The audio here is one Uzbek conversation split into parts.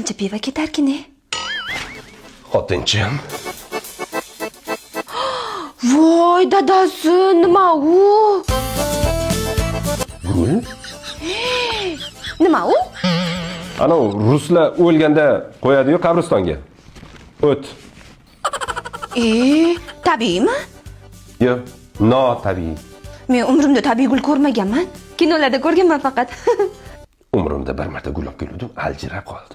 qancha pivo ketarkin? Xotinchim. Voy dadasi, nima u? Gul? Nima u? Ana ruslar o'lganda qo'yadi-yu qabristonga. O't. Tabiiymi? Yo'q, notabiiy. Men umrimda tabiiy gul ko'rmaganman. Kinolarda ko'rganman faqat. Umrimda bir marta gul olib keldim, aljirab qoldi.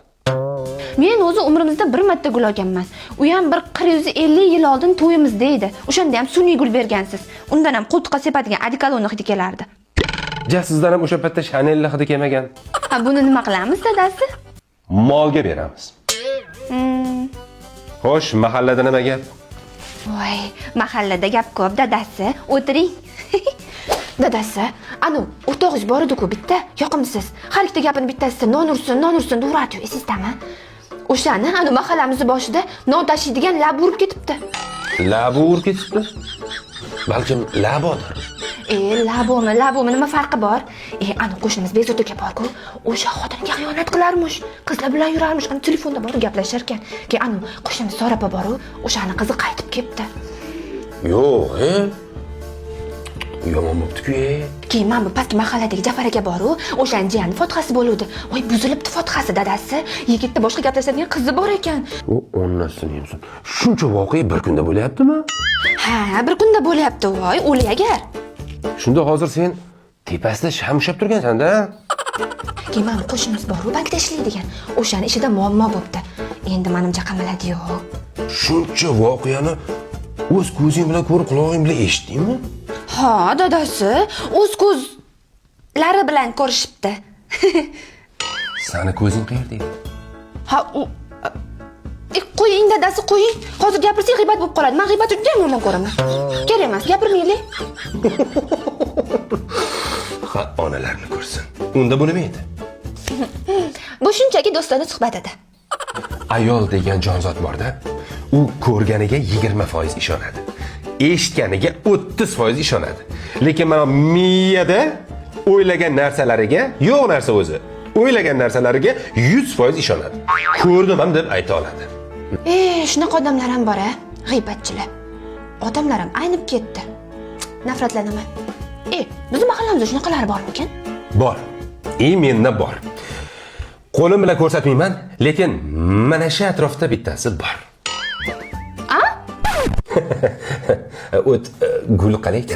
Men o'zi umrimizda bir marta gul olganman. U ham bir 150 yil oldin to'yimizda edi. O'shanda ham sun'iy gul bergansiz. Undan ham qo'ltiqqa sepadigan adikalon hidi kelardi. Ja, sizdan ham o'sha paytda Chanel hidi kelmagan. Ha, buni nima qilamiz, dadasi? Molga beramiz. Xo'sh, mahallada nima gap? Voy, mahallada gap ko'p, dadasi. O'tiring. Dadasi, anu o'rtog'ingiz bor edi-ku bitta, yoqimsiz. Har ikkita gapini bittasida non ursin deyuradi, esizdami? O'shani anu mahallamiz boshida non tashiydigan lab urib ketibdi. Labi urib ketibdi? Balkim labodir. Labomi nima farqi bor? Anu qo'shnimiz Bezod aka bor-ku, o'sha xotiniga xiyonat qilarmish. Qizlar bilan yurarmish, anu telefonda bor gaplashar ekan. Anu qo'shnimiz Sorapa bor-ku, o'shani qizi qaytib kelibdi. Yo'q, yomon bo'pti-ku. Keyin mana bu pastki mahalladagi Jafar aka bor-ku, o'shaning jiyani Fothasi bo'luvdi. Voy, buzilibdi Fothasi dadasi. Yigitda boshqa gaplashadigan qizi bor ekan. U onnasini yemsin. Shuncha voqea bir kunda bo'lyaptimi? Ha, bir kunda bo'lyapti, voy, o'li agar. Shunda hozir sen tepasida sham ushlab turgansan-da. Keyin mana qo'shnimiz bor-ku, bankda ishlaydigan. O'shani ishida muammo bo'pti. Endi menimcha qamaladi-yu. Shuncha voqeani o'z ko'zing bilan ko'rib, quloqing bilan eshitdingmi? Ha, dadasi, o'z ko'zlari bilan ko'rishibdi. Sani ko'zing qayerda edi? Ha, qo'ying dadasi, qo'ying. Hozir gapirsang g'iybat bo'lib qoladi. Men g'iybatni juda yomon ko'raman. Kerak emas, gapirmaylik. Ha, onalarni ko'rsin. Unda bu nima edi? Bu shunchaki do'stona suhbat edi. Ayol degan jonzot bor-da. U ko'rganiga 20% ishonadi. Eshitganiga 30% ishonadi. Lekin mana miyada o'ylagan narsalariga, yo'q narsa o'zi. O'ylagan narsalariga 100% ishonadi. Ko'rdim ham deb ayta oladi. Shunaqa odamlar ham bor-a, g'iybatchilar. Odamlar ham aynib ketdi. Nafratlanaman. Bizning mahallamizda shunaqalar bormikan? Bor. Menda bor. Qo'lim bilan ko'rsatmayman, lekin mana shu atrofda bittasi bor. O't gul qalaydi.